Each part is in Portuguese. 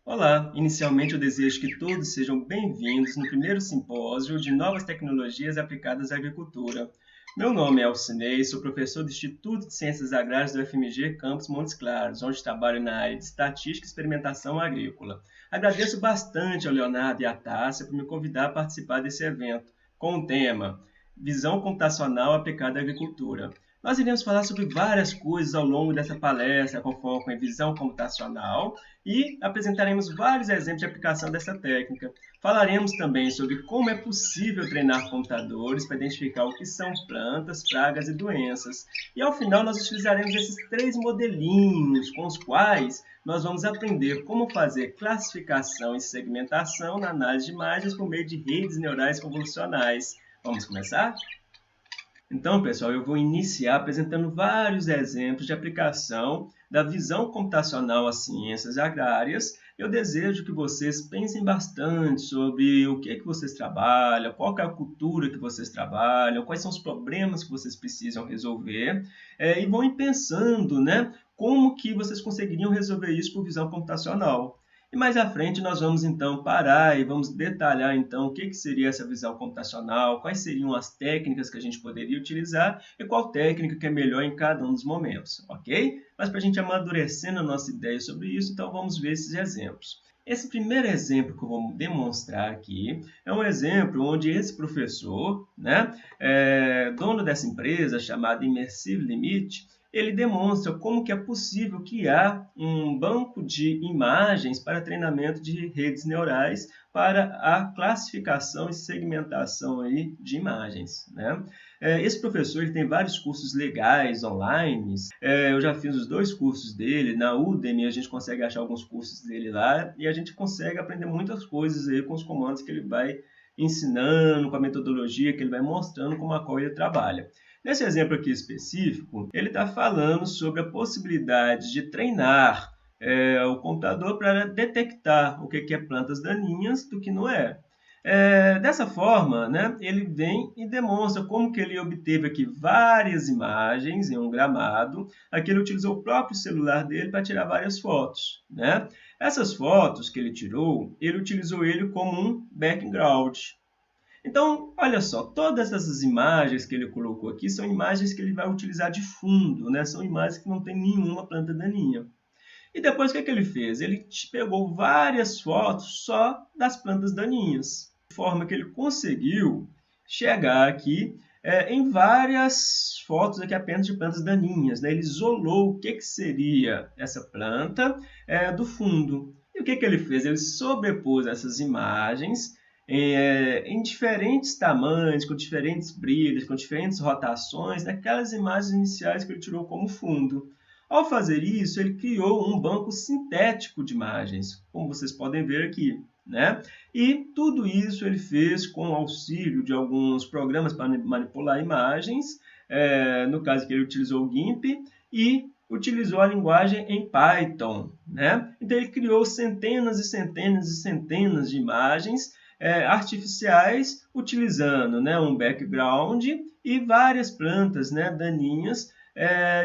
Olá, inicialmente eu desejo que todos sejam bem-vindos no primeiro simpósio de novas tecnologias aplicadas à agricultura. Meu nome é Alcinei, sou professor do Instituto de Ciências Agrárias do FMG Campus Montes Claros, onde trabalho na área de Estatística e Experimentação Agrícola. Agradeço bastante ao Leonardo e à Tássia por me convidar a participar desse evento, com o tema Visão Computacional Aplicada à Agricultura. Nós iremos falar sobre várias coisas ao longo dessa palestra, com foco em visão computacional, e apresentaremos vários exemplos de aplicação dessa técnica. Falaremos também sobre como é possível treinar computadores para identificar o que são plantas, pragas e doenças. E ao final nós utilizaremos esses 3 modelinhos com os quais nós vamos aprender como fazer classificação e segmentação na análise de imagens por meio de redes neurais convolucionais. Vamos começar? Então, pessoal, eu vou iniciar apresentando vários exemplos de aplicação da visão computacional às ciências agrárias. Eu desejo que vocês pensem bastante sobre o que vocês trabalham, qual é a cultura que vocês trabalham, quais são os problemas que vocês precisam resolver, e vão ir pensando, né, como que vocês conseguiriam resolver isso por visão computacional. E mais à frente nós vamos então parar e vamos detalhar então o que seria essa visão computacional, quais seriam as técnicas que a gente poderia utilizar e qual técnica que é melhor em cada um dos momentos, ok? Mas para a gente amadurecendo a nossa ideia sobre isso, então vamos ver esses exemplos. Esse primeiro exemplo que eu vou demonstrar aqui é um exemplo onde esse professor, né, dono dessa empresa chamada Immersive Limit, ele demonstra como que é possível criar um banco de imagens para treinamento de redes neurais para a classificação e segmentação aí de imagens, né? Esse professor ele tem vários cursos legais online. Eu já fiz os 2 cursos dele. Na Udemy a gente consegue achar alguns cursos dele lá e a gente consegue aprender muitas coisas aí com os comandos que ele vai ensinando, com a metodologia que ele vai mostrando com a qual ele trabalha. Nesse exemplo aqui específico, ele está falando sobre a possibilidade de treinar o computador para detectar o que é plantas daninhas do que não é. Dessa forma, né, ele vem e demonstra como que ele obteve aqui várias imagens em um gramado. Aqui ele utilizou o próprio celular dele para tirar várias fotos, né? Essas fotos que ele tirou, ele utilizou ele como um background. Então, olha só, todas essas imagens que ele colocou aqui são imagens que ele vai utilizar de fundo, né? São imagens que não tem nenhuma planta daninha. E depois o que ele fez? Ele pegou várias fotos só das plantas daninhas, de forma que ele conseguiu chegar aqui em várias fotos aqui apenas de plantas daninhas, né? Ele isolou o que seria essa planta do fundo. E o que ele fez? Ele sobrepôs essas imagens em diferentes tamanhos, com diferentes brilhos, com diferentes rotações, daquelas imagens iniciais que ele tirou como fundo. Ao fazer isso, ele criou um banco sintético de imagens, como vocês podem ver aqui, né? E tudo isso ele fez com o auxílio de alguns programas para manipular imagens, no caso que ele utilizou o GIMP, e utilizou a linguagem em Python, né? Então ele criou centenas e centenas e centenas de imagens artificiais, utilizando, né, um background e várias plantas, né, daninhas,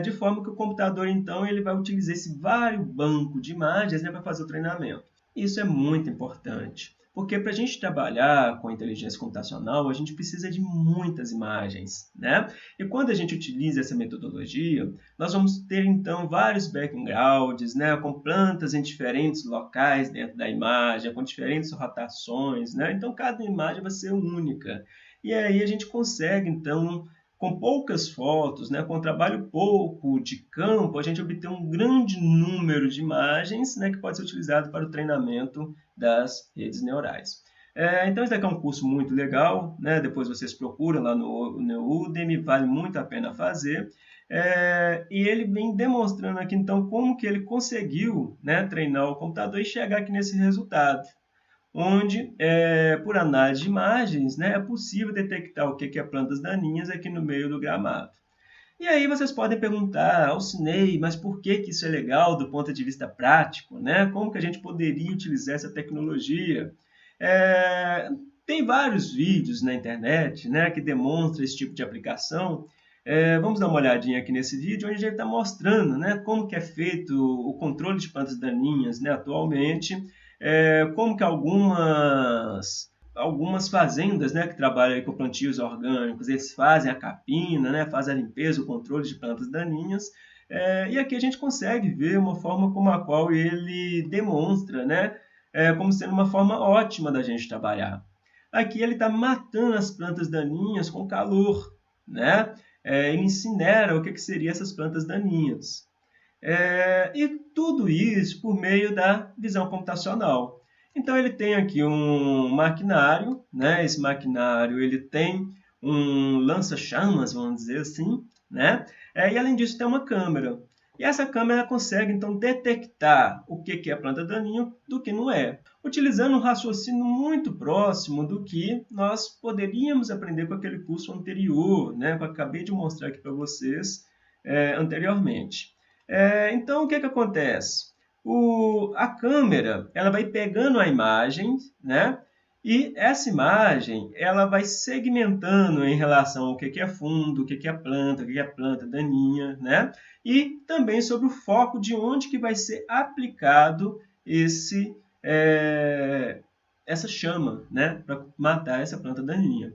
de forma que o computador, então, ele vai utilizar esse vário banco de imagens, né, para fazer o treinamento. Isso é muito importante, porque para a gente trabalhar com inteligência computacional, a gente precisa de muitas imagens, né? E quando a gente utiliza essa metodologia, nós vamos ter, então, vários backgrounds, né, com plantas em diferentes locais dentro da imagem, com diferentes rotações, né? Então, cada imagem vai ser única. E aí a gente consegue, então, com poucas fotos, né, com um trabalho pouco de campo, a gente obter um grande número de imagens, né, que pode ser utilizado para o treinamento das redes neurais. Então, esse daqui é um curso muito legal, né? Depois vocês procuram lá no Udemy, vale muito a pena fazer. E ele vem demonstrando aqui, então, como que ele conseguiu, né, treinar o computador e chegar aqui nesse resultado, onde, por análise de imagens, né, é possível detectar o que é plantas daninhas aqui no meio do gramado. E aí vocês podem perguntar, Alcinei, mas por que isso é legal do ponto de vista prático, né? Como que a gente poderia utilizar essa tecnologia? Tem vários vídeos na internet, né, que demonstram esse tipo de aplicação. Vamos dar uma olhadinha aqui nesse vídeo, onde a gente está mostrando, né, como que é feito o controle de plantas daninhas, né, atualmente. como que algumas fazendas, né, que trabalham com plantios orgânicos, eles fazem a capina, né, fazem a limpeza, o controle de plantas daninhas. E aqui a gente consegue ver uma forma como a qual ele demonstra, né, como sendo uma forma ótima da gente trabalhar. Aqui ele está matando as plantas daninhas com calor, né? Ele incinera o que seriam essas plantas daninhas. E tudo isso por meio da visão computacional. Então ele tem aqui um maquinário, né? Esse maquinário ele tem um lança-chamas, vamos dizer assim, né? E além disso tem uma câmera. E essa câmera consegue então detectar o que é planta daninha do que não é, utilizando um raciocínio muito próximo do que nós poderíamos aprender com aquele curso anterior, né? Que eu acabei de mostrar aqui para vocês anteriormente. Então, o que acontece? A câmera ela vai pegando a imagem, né? E essa imagem ela vai segmentando em relação ao que é fundo, o que é planta, o que é planta daninha, né? E também sobre o foco de onde que vai ser aplicado essa chama, né? Para matar essa planta daninha.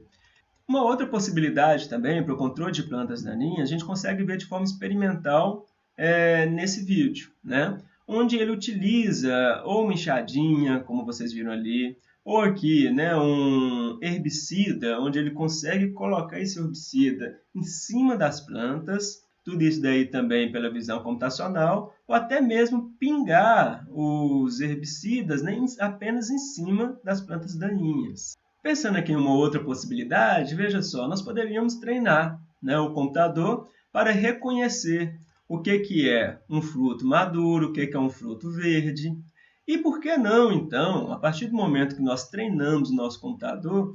Uma outra possibilidade também para o controle de plantas daninhas, a gente consegue ver de forma experimental nesse vídeo, né? Onde ele utiliza ou uma enxadinha, como vocês viram ali, ou aqui, né, um herbicida, onde ele consegue colocar esse herbicida em cima das plantas, tudo isso daí também pela visão computacional, ou até mesmo pingar os herbicidas, né, apenas em cima das plantas daninhas. Pensando aqui em uma outra possibilidade, veja só, nós poderíamos treinar, né, o computador para reconhecer o que é um fruto maduro, o que é um fruto verde. E por que não, então, a partir do momento que nós treinamos o nosso computador,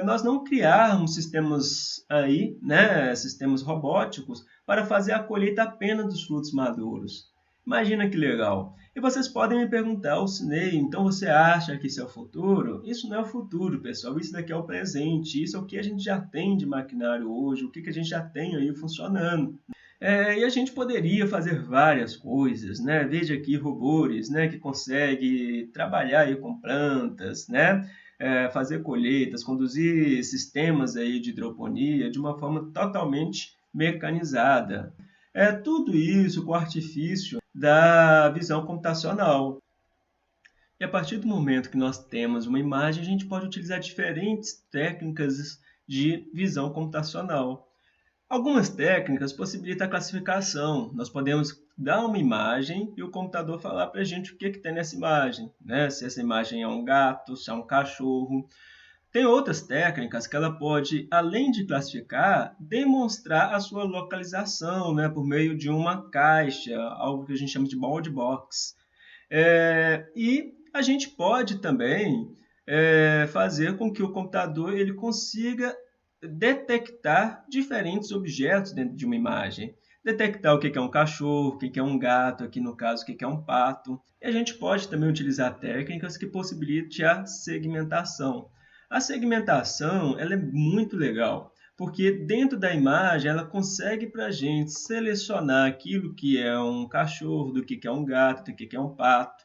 nós não criarmos sistemas aí, né, sistemas robóticos para fazer a colheita apenas dos frutos maduros. Imagina que legal! E vocês podem me perguntar, Alcinei, então você acha que isso é o futuro? Isso não é o futuro, pessoal. Isso daqui é o presente. Isso é o que a gente já tem de maquinário hoje, o que a gente já tem aí funcionando. E a gente poderia fazer várias coisas, né? Veja aqui robôs, né, que conseguem trabalhar aí com plantas, né? Fazer colheitas, conduzir sistemas aí de hidroponia de uma forma totalmente mecanizada. Tudo isso com o artifício da visão computacional. E a partir do momento que nós temos uma imagem, a gente pode utilizar diferentes técnicas de visão computacional. Algumas técnicas possibilitam a classificação. Nós podemos dar uma imagem e o computador falar para a gente o que tem nessa imagem, né? Se essa imagem é um gato, se é um cachorro. Tem outras técnicas que ela pode, além de classificar, demonstrar a sua localização, né, por meio de uma caixa, algo que a gente chama de bound box. E a gente pode também fazer com que o computador ele consiga detectar diferentes objetos dentro de uma imagem. Detectar o que é um cachorro, o que é um gato, aqui no caso o que é um pato. E a gente pode também utilizar técnicas que possibilitem a segmentação. A segmentação ela é muito legal, porque dentro da imagem ela consegue para a gente selecionar aquilo que é um cachorro, do que é um gato, do que é um pato.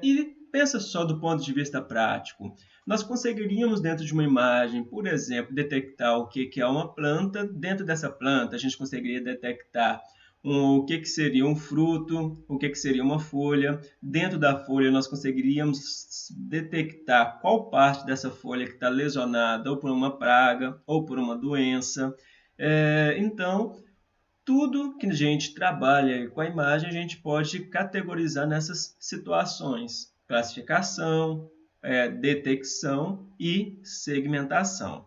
E pensa só do ponto de vista prático. Nós conseguiríamos dentro de uma imagem, por exemplo, detectar o que é uma planta. Dentro dessa planta a gente conseguiria detectar o que seria um fruto, o que seria uma folha. Dentro da folha, nós conseguiríamos detectar qual parte dessa folha que está lesionada ou por uma praga ou por uma doença. Então, tudo que a gente trabalha com a imagem, a gente pode categorizar nessas situações. Classificação, detecção e segmentação.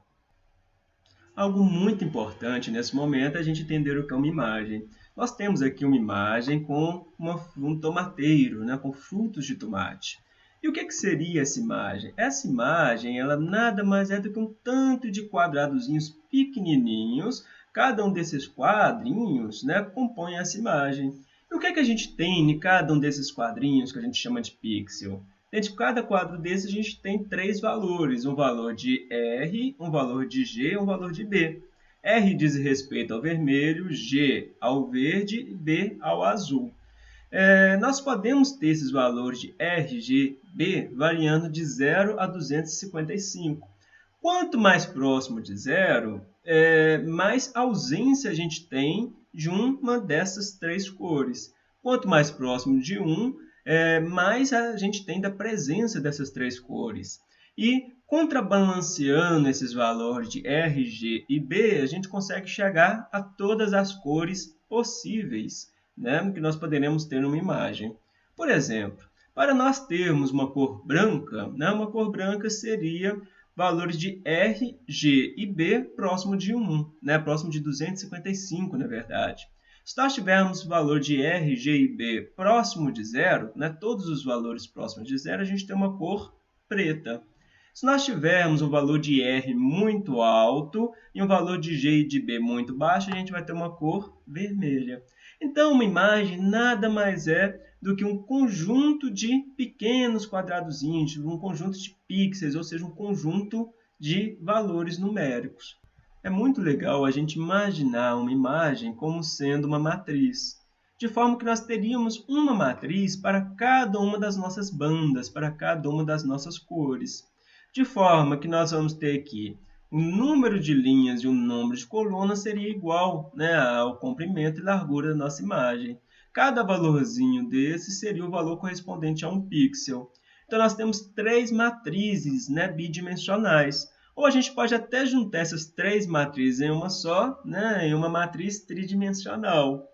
Algo muito importante nesse momento é a gente entender o que é uma imagem. Nós temos aqui uma imagem com um tomateiro, né, com frutos de tomate. E o que seria essa imagem? Essa imagem ela nada mais é do que um tanto de quadradozinhos pequenininhos. Cada um desses quadrinhos, né, compõe essa imagem. E o que a gente tem em cada um desses quadrinhos que a gente chama de pixel? Dentro de cada quadro desse, a gente tem 3 valores, um valor de R, um valor de G e um valor de B. R diz respeito ao vermelho, G ao verde e B ao azul. Nós podemos ter esses valores de R, G, B variando de 0 a 255. Quanto mais próximo de zero, mais ausência a gente tem de uma dessas três cores. Quanto mais próximo de 1, mais a gente tem da presença dessas três cores. E contrabalanceando esses valores de R, G e B, a gente consegue chegar a todas as cores possíveis, né, que nós poderemos ter numa imagem. Por exemplo, para nós termos uma cor branca, né, uma cor branca seria valores de R, G e B próximo de 1, né, próximo de 255, na verdade. Se nós tivermos valor de R, G e B próximo de zero, né, todos os valores próximos de zero, a gente tem uma cor preta. Se nós tivermos um valor de R muito alto e um valor de G e de B muito baixo, a gente vai ter uma cor vermelha. Então, uma imagem nada mais é do que um conjunto de pequenos quadradozinhos, um conjunto de pixels, ou seja, um conjunto de valores numéricos. É muito legal a gente imaginar uma imagem como sendo uma matriz, de forma que nós teríamos uma matriz para cada uma das nossas bandas, para cada uma das nossas cores. De forma que nós vamos ter aqui o número de linhas e o número de colunas seria igual, né, ao comprimento e largura da nossa imagem. Cada valorzinho desse seria o valor correspondente a um pixel. Então, nós temos três matrizes, né, bidimensionais. Ou a gente pode até juntar essas três matrizes em uma só, né, em uma matriz tridimensional.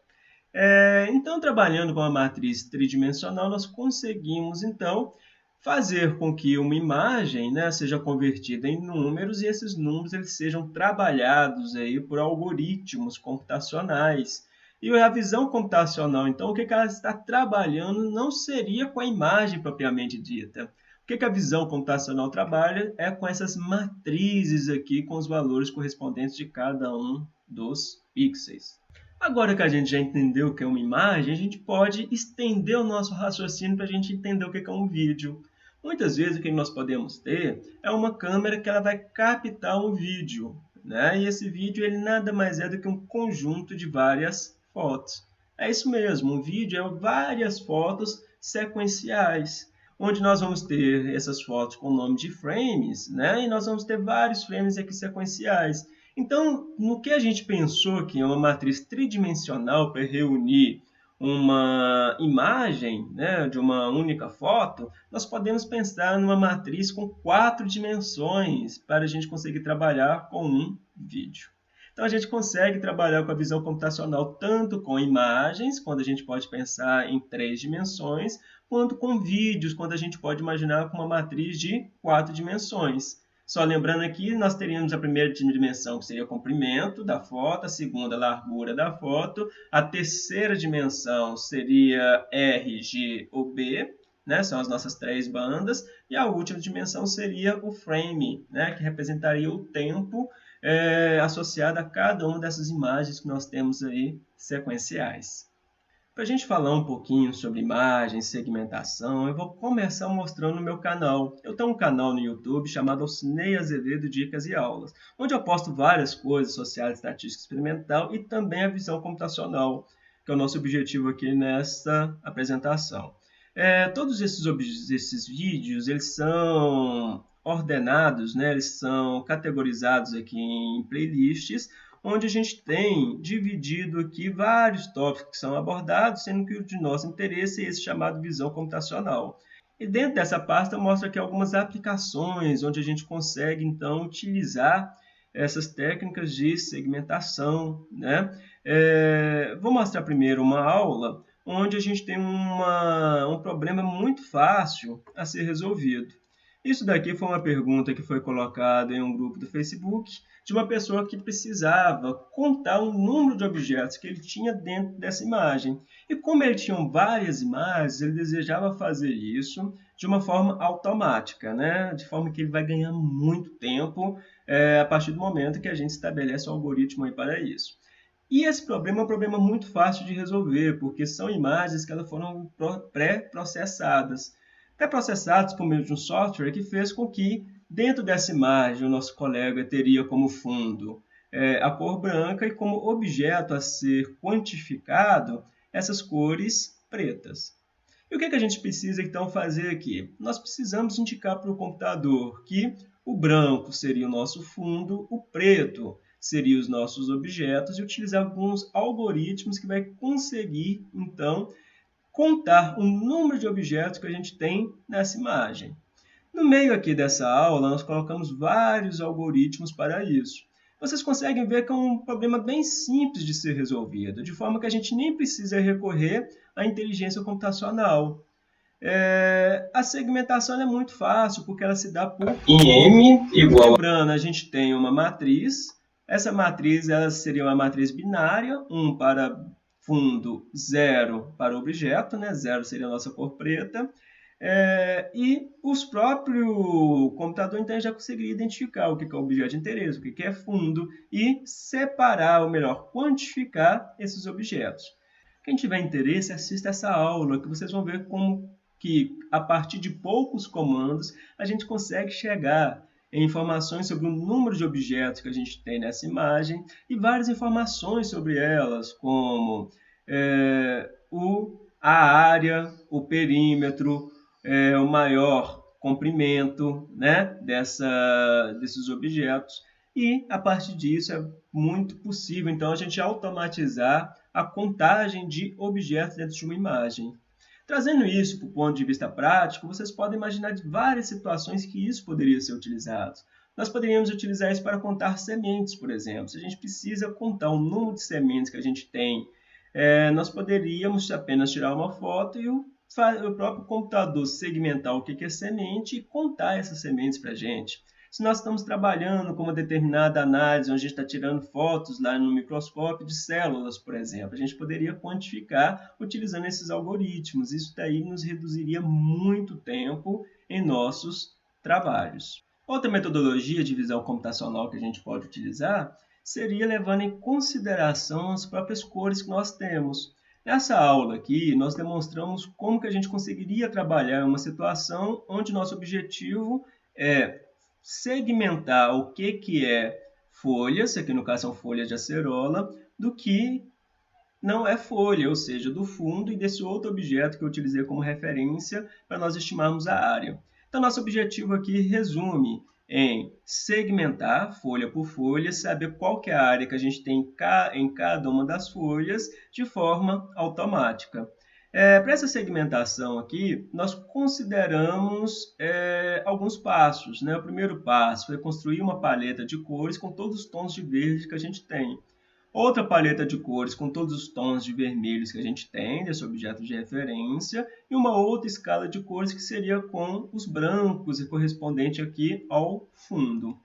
Então, trabalhando com a matriz tridimensional, nós conseguimos, então, fazer com que uma imagem, né, seja convertida em números e esses números eles sejam trabalhados aí por algoritmos computacionais. E a visão computacional, então, o que ela está trabalhando não seria com a imagem propriamente dita. O que a visão computacional trabalha é com essas matrizes aqui, com os valores correspondentes de cada um dos pixels. Agora que a gente já entendeu o que é uma imagem, a gente pode estender o nosso raciocínio para a gente entender o que é um vídeo. Muitas vezes o que nós podemos ter é uma câmera que ela vai captar um vídeo, né? E esse vídeo ele nada mais é do que um conjunto de várias fotos. É isso mesmo, um vídeo é várias fotos sequenciais, onde nós vamos ter essas fotos com o nome de frames, né? E nós vamos ter vários frames aqui sequenciais. Então, no que a gente pensou que é uma matriz tridimensional para reunir uma imagem, né, de uma única foto, nós podemos pensar numa matriz com 4 dimensões para a gente conseguir trabalhar com um vídeo. Então, a gente consegue trabalhar com a visão computacional tanto com imagens, quando a gente pode pensar em 3 dimensões, quanto com vídeos, quando a gente pode imaginar com uma matriz de 4 dimensões. Só lembrando aqui, nós teríamos a primeira dimensão, que seria o comprimento da foto, a segunda, a largura da foto, a terceira dimensão seria R, G ou B, né? São as nossas 3 bandas, e a última dimensão seria o frame, né? Que representaria o tempo associado a cada uma dessas imagens que nós temos aí sequenciais. Para a gente falar um pouquinho sobre imagens, segmentação, eu vou começar mostrando o meu canal. Eu tenho um canal no YouTube chamado Alcinei Azevedo Dicas e Aulas, onde eu posto várias coisas, sociais, estatística experimental e também a visão computacional, que é o nosso objetivo aqui nessa apresentação. Todos esses vídeos, eles são ordenados, né? Eles são categorizados aqui em playlists, onde a gente tem dividido aqui vários tópicos que são abordados, sendo que o de nosso interesse é esse chamado visão computacional. E dentro dessa pasta eu mostro aqui algumas aplicações, onde a gente consegue, então, utilizar essas técnicas de segmentação, né? Vou mostrar primeiro uma aula onde a gente tem um problema muito fácil a ser resolvido. Isso daqui foi uma pergunta que foi colocada em um grupo do Facebook de uma pessoa que precisava contar o número de objetos que ele tinha dentro dessa imagem. E como ele tinha várias imagens, ele desejava fazer isso de uma forma automática, né? De forma que ele vai ganhar muito tempo a partir do momento que a gente estabelece um algoritmo aí para isso. E esse problema é um problema muito fácil de resolver, porque são imagens que elas foram pré-processadas. Pré-processados por meio de um software que fez com que, dentro dessa imagem, o nosso colega teria como fundo a cor branca e como objeto a ser quantificado essas cores pretas. E o que a gente precisa, então, fazer aqui? Nós precisamos indicar para o computador que o branco seria o nosso fundo, o preto seria os nossos objetos, e utilizar alguns algoritmos que vai conseguir, então, contar o número de objetos que a gente tem nessa imagem. No meio aqui dessa aula, nós colocamos vários algoritmos para isso. Vocês conseguem ver que é um problema bem simples de ser resolvido, de forma que a gente nem precisa recorrer à inteligência computacional. A segmentação é muito fácil, porque ela se dá por M igual... Lembrando, a gente tem uma matriz. Essa matriz ela seria uma matriz binária, 1 para fundo, 0 para objeto, né? 0 seria a nossa cor preta. E os próprios computador então já conseguiria identificar o que é objeto de interesse, o que é fundo e separar, ou melhor, quantificar esses objetos. Quem tiver interesse, assista essa aula, que vocês vão ver como que a partir de poucos comandos a gente consegue chegar em informações sobre o número de objetos que a gente tem nessa imagem e várias informações sobre elas, como a área, o perímetro, o maior comprimento, né, desses objetos. E, a partir disso, é muito possível, então, a gente automatizar a contagem de objetos dentro de uma imagem. Trazendo isso para o ponto de vista prático, vocês podem imaginar de várias situações que isso poderia ser utilizado. Nós poderíamos utilizar isso para contar sementes, por exemplo. Se a gente precisa contar o número de sementes que a gente tem, nós poderíamos apenas tirar uma foto e o próprio computador segmentar o que é semente e contar essas sementes para a gente. Se nós estamos trabalhando com uma determinada análise, onde a gente está tirando fotos lá no microscópio de células, por exemplo, a gente poderia quantificar utilizando esses algoritmos. Isso daí nos reduziria muito tempo em nossos trabalhos. Outra metodologia de visão computacional que a gente pode utilizar seria levando em consideração as próprias cores que nós temos. Nessa aula aqui, nós demonstramos como que a gente conseguiria trabalhar uma situação onde nosso objetivo é segmentar o que é folhas, aqui no caso são folhas de acerola, do que não é folha, ou seja, do fundo e desse outro objeto que eu utilizei como referência para nós estimarmos a área. Então, nosso objetivo aqui resume em segmentar folha por folha, saber qual que é a área que a gente tem em cada uma das folhas de forma automática. Para essa segmentação aqui, nós consideramos alguns passos, né? O primeiro passo é construir uma paleta de cores com todos os tons de verde que a gente tem. Outra paleta de cores com todos os tons de vermelhos que a gente tem, desse objeto de referência, e uma outra escala de cores que seria com os brancos e correspondente aqui ao fundo.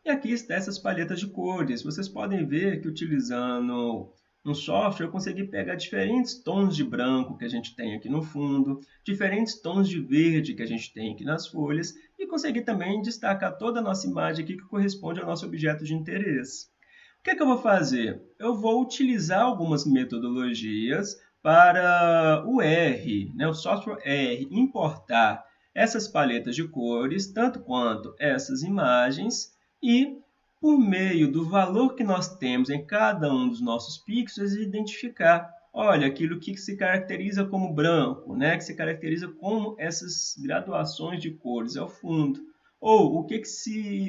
E aqui estão essas paletas de cores. Vocês podem ver que utilizando um software eu consegui pegar diferentes tons de branco que a gente tem aqui no fundo, diferentes tons de verde que a gente tem aqui nas folhas e consegui também destacar toda a nossa imagem aqui que corresponde ao nosso objeto de interesse. O que eu vou fazer? Eu vou utilizar algumas metodologias para o R, né, o software R, importar essas paletas de cores, tanto quanto essas imagens, e por meio do valor que nós temos em cada um dos nossos pixels, identificar, olha, aquilo que se caracteriza como branco, né, que se caracteriza como essas graduações de cores ao fundo. Ou o que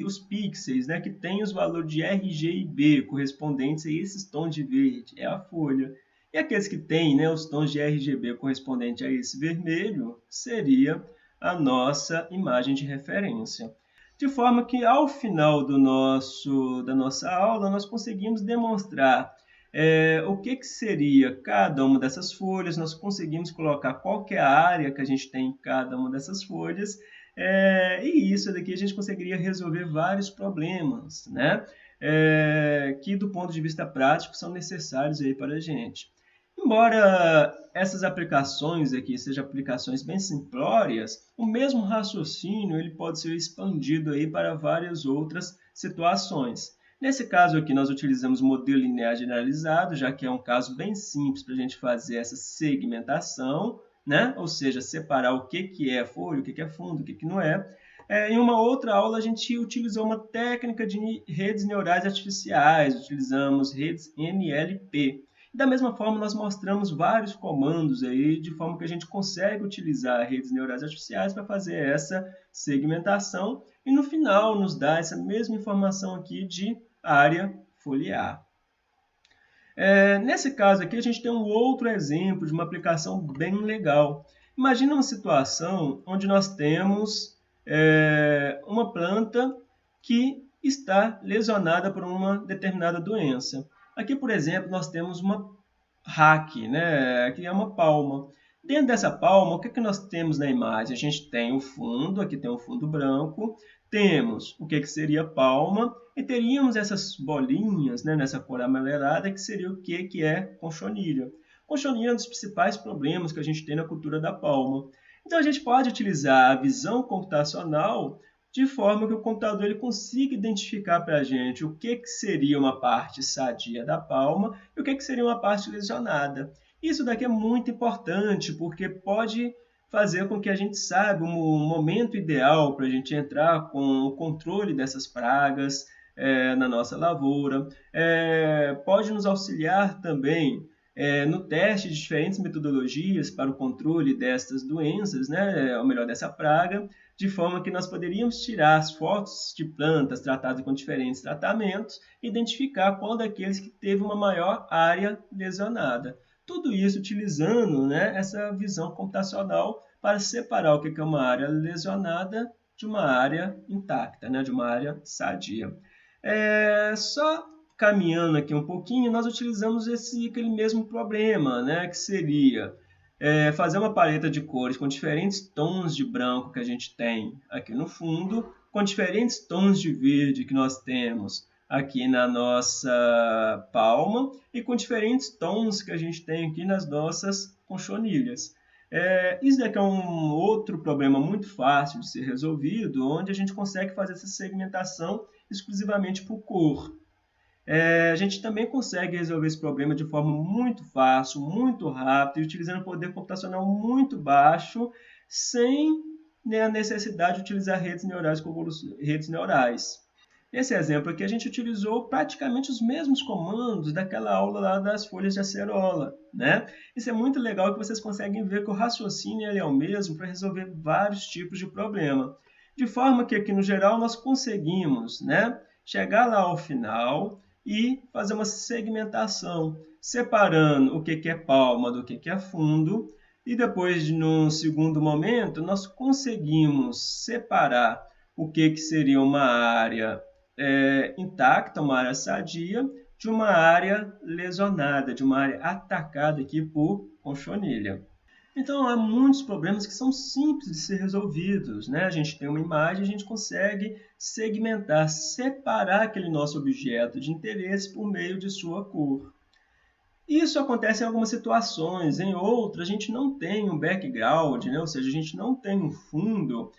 os pixels, né, que tem os valores de R, G e B correspondentes a esses tons de verde, é a folha. E aqueles que têm, né, os tons de RGB correspondentes a esse vermelho, seria a nossa imagem de referência. De forma que, ao final da nossa aula, nós conseguimos demonstrar o que seria cada uma dessas folhas, nós conseguimos colocar qual que é a área que a gente tem em cada uma dessas folhas, e isso daqui a gente conseguiria resolver vários problemas, né? Que do ponto de vista prático são necessários aí para a gente. Embora essas aplicações aqui sejam aplicações bem simplórias, o mesmo raciocínio ele pode ser expandido aí para várias outras situações. Nesse caso aqui nós utilizamos o modelo linear generalizado, já que é um caso bem simples para a gente fazer essa segmentação, né? Ou seja, separar o que é folha, o que é fundo, o que não é. Em uma outra aula, a gente utilizou uma técnica de redes neurais artificiais, utilizamos redes NLP. Da mesma forma, nós mostramos vários comandos aí, de forma que a gente consegue utilizar redes neurais artificiais para fazer essa segmentação e no final nos dá essa mesma informação aqui de área foliar. Nesse caso aqui, a gente tem um outro exemplo de uma aplicação bem legal. Imagina uma situação onde nós temos uma planta que está lesionada por uma determinada doença. Aqui, por exemplo, nós temos uma hack, né, que é uma palma. Dentro dessa palma, o que nós temos na imagem? A gente tem o fundo, aqui tem um fundo branco, temos o que seria palma e teríamos essas bolinhas, né, nessa cor amarelada, que seria o que é conchonilha. Conchonilha é um dos principais problemas que a gente tem na cultura da palma. Então, a gente pode utilizar a visão computacional de forma que o computador ele consiga identificar para a gente o que seria uma parte sadia da palma e o que seria uma parte lesionada. Isso daqui é muito importante, porque pode fazer com que a gente saiba o momento ideal para a gente entrar com o controle dessas pragas na nossa lavoura. Pode nos auxiliar também no teste de diferentes metodologias para o controle destas doenças, né, ou melhor, dessa praga, de forma que nós poderíamos tirar as fotos de plantas tratadas com diferentes tratamentos e identificar qual daqueles que teve uma maior área lesionada. Tudo isso utilizando, né, essa visão computacional para separar o que é uma área lesionada de uma área intacta, né, de uma área sadia. Só caminhando aqui um pouquinho, nós utilizamos aquele mesmo problema, né, que seria fazer uma paleta de cores com diferentes tons de branco que a gente tem aqui no fundo, com diferentes tons de verde que nós temos aqui na nossa palma e com diferentes tons que a gente tem aqui nas nossas conchonilhas. Isso daqui é um outro problema muito fácil de ser resolvido, onde a gente consegue fazer essa segmentação exclusivamente por cor. A gente também consegue resolver esse problema de forma muito fácil, muito rápida e utilizando um poder computacional muito baixo, sem a necessidade de utilizar redes neurais como redes neurais. Nesse exemplo aqui, a gente utilizou praticamente os mesmos comandos daquela aula lá das folhas de acerola, né? Isso é muito legal que vocês conseguem ver que o raciocínio é o mesmo para resolver vários tipos de problema. De forma que aqui no geral nós conseguimos, né, chegar lá ao final e fazer uma segmentação, separando o que é palma do que é fundo, e depois, no segundo momento, nós conseguimos separar o que seria uma área intacta, uma área sadia, de uma área lesionada, de uma área atacada aqui por conchonilha. Então, há muitos problemas que são simples de ser resolvidos, né? A gente tem uma imagem, a gente consegue segmentar, separar aquele nosso objeto de interesse por meio de sua cor. Isso acontece em algumas situações, em outras a gente não tem um background, né? Ou seja, a gente não tem um fundo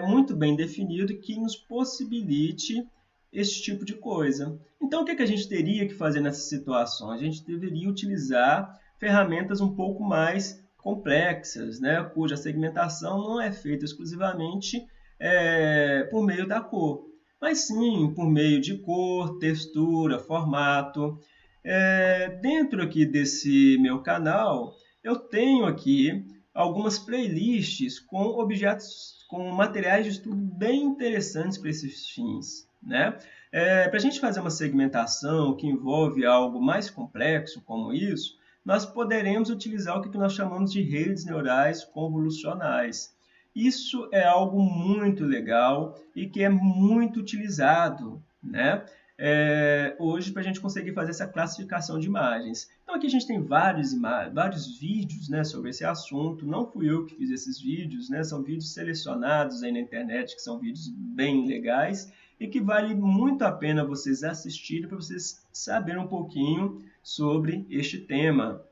muito bem definido que nos possibilite esse tipo de coisa. Então, o que a gente teria que fazer nessas situações? A gente deveria utilizar ferramentas um pouco mais complexas, né, cuja segmentação não é feita exclusivamente por meio da cor, mas sim por meio de cor, textura, formato. Dentro aqui desse meu canal, eu tenho aqui algumas playlists com objetos, com materiais de estudo bem interessantes para esses fins, né? Para a gente fazer uma segmentação que envolve algo mais complexo como isso, nós poderemos utilizar o que nós chamamos de redes neurais convolucionais. Isso é algo muito legal e que é muito utilizado, né? Hoje para a gente conseguir fazer essa classificação de imagens. Então aqui a gente tem vários vídeos, né, sobre esse assunto. Não fui eu que fiz esses vídeos, né? São vídeos selecionados aí na internet, que são vídeos bem legais e que vale muito a pena vocês assistirem para vocês saberem um pouquinho sobre este tema.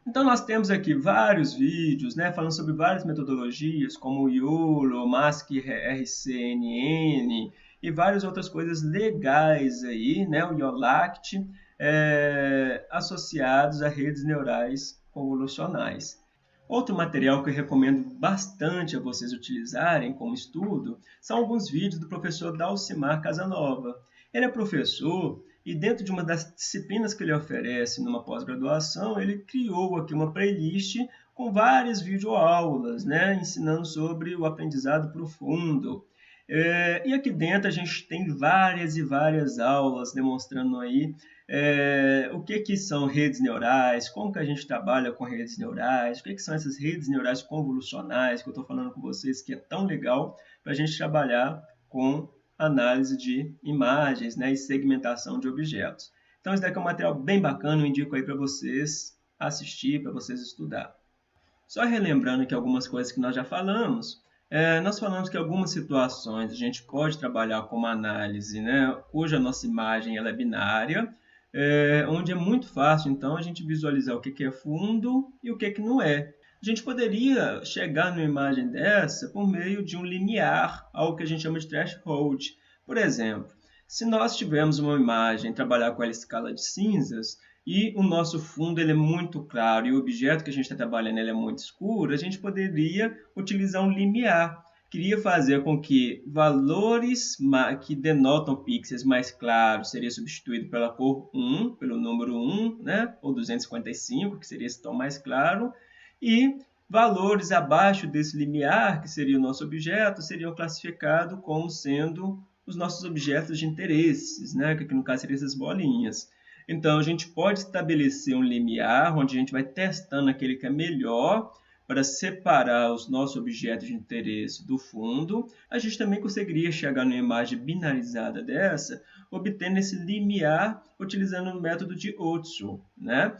Então, nós temos aqui vários vídeos, né, falando sobre várias metodologias, como o YOLO, MaskRCNN e várias outras coisas legais aí, né, o YOLACT, associados a redes neurais convolucionais. Outro material que eu recomendo bastante a vocês utilizarem como estudo são alguns vídeos do professor Dalcimar Casanova. Ele é professor e dentro de uma das disciplinas que ele oferece numa pós-graduação, ele criou aqui uma playlist com várias videoaulas, né, ensinando sobre o aprendizado profundo. E aqui dentro a gente tem várias e várias aulas demonstrando aí o que são redes neurais, como que a gente trabalha com redes neurais, o que são essas redes neurais convolucionais que eu estou falando com vocês, que é tão legal para a gente trabalhar com análise de imagens, né, e segmentação de objetos. Então, esse daqui é um material bem bacana, eu indico aí para vocês assistir, para vocês estudar. Só relembrando aqui algumas coisas que nós já falamos, nós falamos que em algumas situações a gente pode trabalhar com uma análise, né, cuja nossa imagem ela é binária, onde é muito fácil, então, a gente visualizar o que é fundo e o que não é. A gente poderia chegar numa imagem dessa por meio de um limiar, algo que a gente chama de threshold. Por exemplo, se nós tivermos uma imagem, trabalhar com a escala de cinzas, e o nosso fundo ele é muito claro e o objeto que a gente está trabalhando ele é muito escuro, a gente poderia utilizar um limiar. Queria fazer com que valores que denotam pixels mais claros seria substituído pela cor 1, pelo número 1, né? Ou 255, que seria esse tom mais claro, e valores abaixo desse limiar, que seria o nosso objeto, seriam classificados como sendo os nossos objetos de interesses, né? Que aqui no caso seriam essas bolinhas. Então, a gente pode estabelecer um limiar, onde a gente vai testando aquele que é melhor, para separar os nossos objetos de interesse do fundo. A gente também conseguiria chegar numa imagem binarizada dessa, obtendo esse limiar utilizando o método de Otsu, né?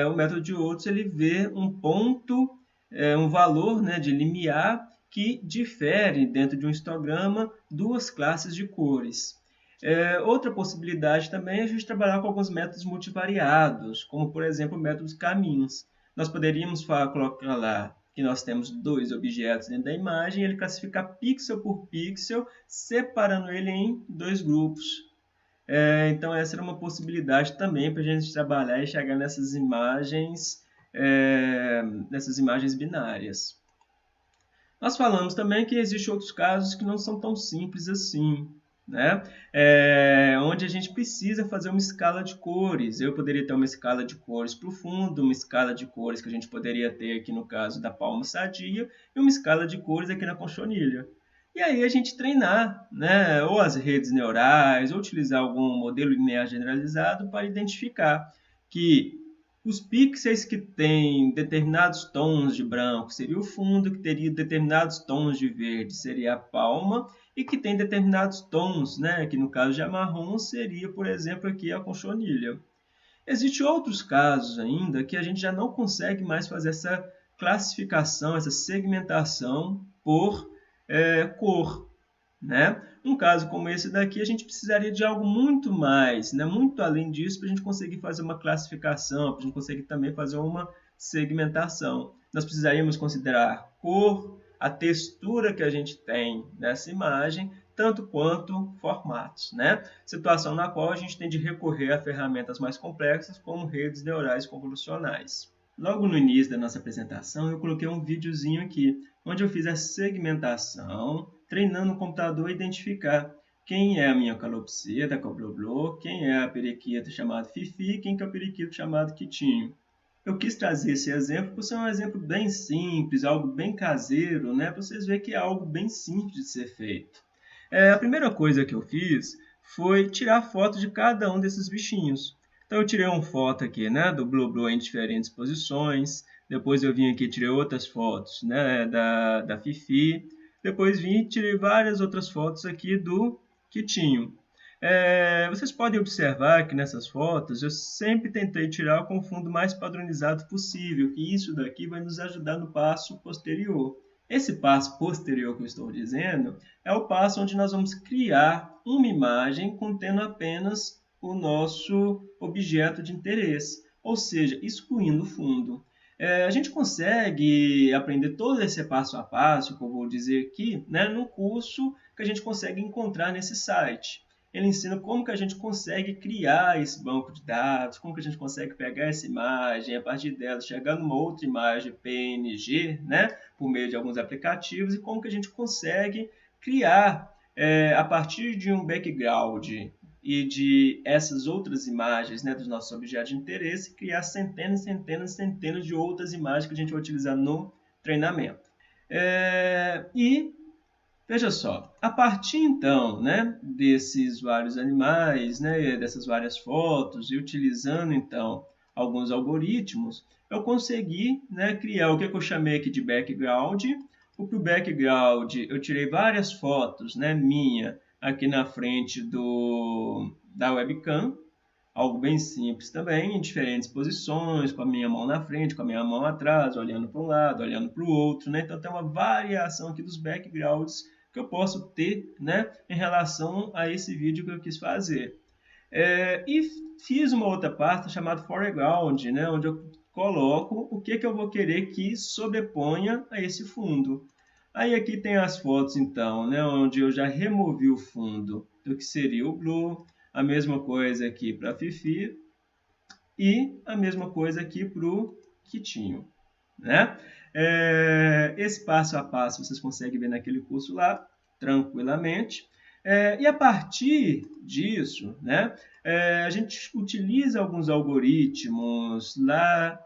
O método de Otsu ele vê um ponto, um valor, né, de limiar que difere dentro de um histograma duas classes de cores. Outra possibilidade também é a gente trabalhar com alguns métodos multivariados, como por exemplo o método de caminhos. Nós poderíamos colocar lá que nós temos dois objetos dentro da imagem e ele classificar pixel por pixel, separando ele em dois grupos. Então essa era uma possibilidade também para a gente trabalhar e chegar nessas imagens binárias. Nós falamos também que existem outros casos que não são tão simples assim, né? Onde a gente precisa fazer uma escala de cores. Eu poderia ter uma escala de cores para o fundo, uma escala de cores que a gente poderia ter aqui no caso da palma sadia, e uma escala de cores aqui na conchonilha. E aí a gente treinar, né? Ou as redes neurais, ou utilizar algum modelo linear generalizado para identificar que os pixels que têm determinados tons de branco seria o fundo, que teria determinados tons de verde seria a palma, e que tem determinados tons, né, que no caso de marrom seria, por exemplo, aqui a conchonilha. Existem outros casos ainda que a gente já não consegue mais fazer essa classificação, essa segmentação por cor, né? Um caso como esse daqui, a gente precisaria de algo muito mais, né? Muito além disso, para a gente conseguir fazer uma classificação, para a gente conseguir também fazer uma segmentação. Nós precisaríamos considerar cor, a textura que a gente tem nessa imagem, tanto quanto formatos, né? Situação na qual a gente tem de recorrer a ferramentas mais complexas, como redes neurais convolucionais. Logo no início da nossa apresentação, eu coloquei um videozinho aqui, onde eu fiz a segmentação, treinando o computador a identificar quem é a minha calopsita, da Cobloblo, quem é a periquita chamada Fifi, quem é o periquito chamado Quitinho. Eu quis trazer esse exemplo por ser um exemplo bem simples, algo bem caseiro, né? Para vocês verem que é algo bem simples de ser feito. A primeira coisa que eu fiz foi tirar foto de cada um desses bichinhos. Então eu tirei uma foto aqui, né, do Blublu em diferentes posições. Depois eu vim aqui e tirei outras fotos, né, da Fifi. Depois vim e tirei várias outras fotos aqui do Quitinho. Vocês podem observar que nessas fotos eu sempre tentei tirar com o fundo mais padronizado possível, que isso daqui vai nos ajudar no passo posterior. Esse passo posterior que eu estou dizendo é o passo onde nós vamos criar uma imagem contendo apenas o nosso objeto de interesse, ou seja, excluindo o fundo. A gente consegue aprender todo esse passo a passo, que eu vou dizer aqui, né, no curso que a gente consegue encontrar nesse site. Ele ensina como que a gente consegue criar esse banco de dados, como que a gente consegue pegar essa imagem, a partir dela chegar numa outra imagem PNG, né, por meio de alguns aplicativos, e como que a gente consegue criar, a partir de um background e de essas outras imagens, né, dos nossos objetos de interesse, criar centenas, centenas, centenas de outras imagens que a gente vai utilizar no treinamento. E veja só, a partir então, né, desses vários animais, né, dessas várias fotos, e utilizando então alguns algoritmos, eu consegui, né, criar o que eu chamei aqui de background. O background, eu tirei várias fotos, né, minha aqui na frente da webcam, algo bem simples também, em diferentes posições, com a minha mão na frente, com a minha mão atrás, olhando para um lado, olhando para o outro, né? Então tem uma variação aqui dos backgrounds que eu posso ter, né, em relação a esse vídeo que eu quis fazer. E fiz uma outra parte chamada foreground, né, onde eu coloco o que eu vou querer que sobreponha a esse fundo. Aí aqui tem as fotos, então, né, onde eu já removi o fundo do que seria o Blue, a mesma coisa aqui para a Fifi e a mesma coisa aqui para o Kitinho, né? Esse passo a passo vocês conseguem ver naquele curso lá, tranquilamente. E a partir disso, né, a gente utiliza alguns algoritmos lá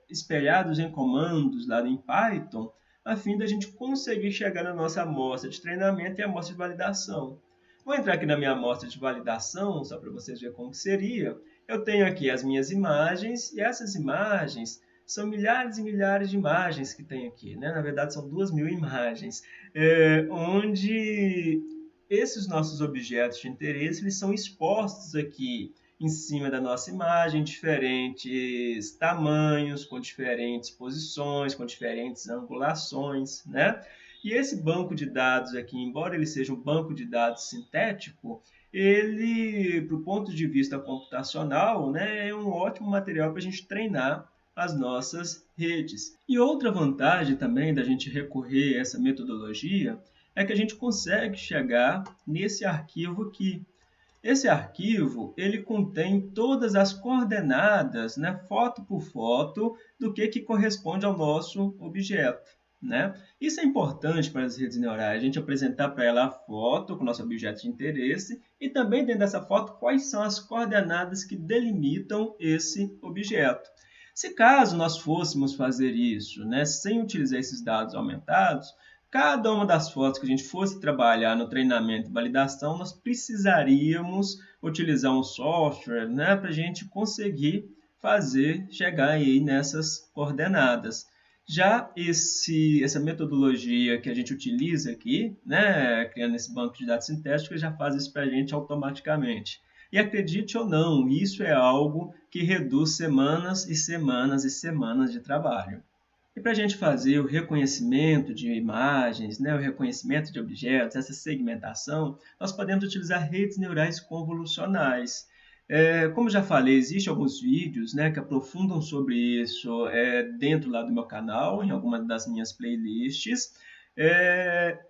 espelhados em comandos lá em Python, a fim da gente conseguir chegar na nossa amostra de treinamento e amostra de validação. Vou entrar aqui na minha amostra de validação, só para vocês verem como seria. Eu tenho aqui as minhas imagens, e essas imagens são milhares e milhares de imagens que tem aqui, né? Na verdade, são 2.000 imagens, onde esses nossos objetos de interesse eles são expostos aqui em cima da nossa imagem, diferentes tamanhos, com diferentes posições, com diferentes angulações, né? E esse banco de dados aqui, embora ele seja um banco de dados sintético, ele, do ponto de vista computacional, né, é um ótimo material para a gente treinar as nossas redes. E outra vantagem também da gente recorrer a essa metodologia é que a gente consegue chegar nesse arquivo aqui. Esse arquivo, ele contém todas as coordenadas, né, foto por foto, do que corresponde ao nosso objeto, né? Isso é importante para as redes neurais, a gente apresentar para ela a foto com o nosso objeto de interesse e também dentro dessa foto quais são as coordenadas que delimitam esse objeto. Se caso nós fôssemos fazer isso, né, sem utilizar esses dados aumentados, cada uma das fotos que a gente fosse trabalhar no treinamento e validação, nós precisaríamos utilizar um software, né, para a gente conseguir chegar aí nessas coordenadas. Já essa metodologia que a gente utiliza aqui, né, criando esse banco de dados sintético, já faz isso para a gente automaticamente. E acredite ou não, isso é algo que reduz semanas e semanas e semanas de trabalho. E para a gente fazer o reconhecimento de imagens, né, o reconhecimento de objetos, essa segmentação, nós podemos utilizar redes neurais convolucionais. Como já falei, existem alguns vídeos, né, que aprofundam sobre isso dentro lá do meu canal, em alguma das minhas playlists,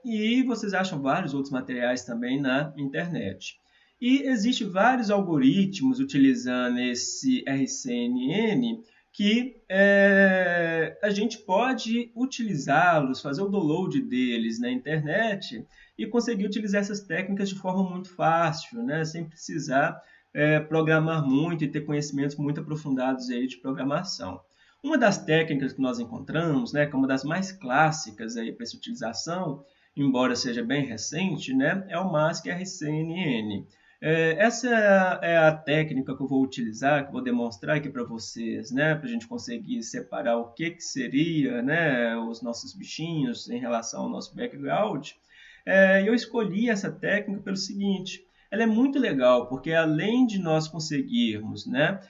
e vocês acham vários outros materiais também na internet. E existem vários algoritmos utilizando esse RCNN que a gente pode utilizá-los, fazer o download deles na internet e conseguir utilizar essas técnicas de forma muito fácil, né, sem precisar programar muito e ter conhecimentos muito aprofundados aí de programação. Uma das técnicas que nós encontramos, né, que é uma das mais clássicas para essa utilização, embora seja bem recente, né, é o Mask RCNN. Essa é a técnica que eu vou utilizar, que eu vou demonstrar aqui para vocês, né, para a gente conseguir separar o que seria, né, os nossos bichinhos em relação ao nosso background. Eu escolhi essa técnica pelo seguinte: ela é muito legal, porque além de nós conseguirmos, né,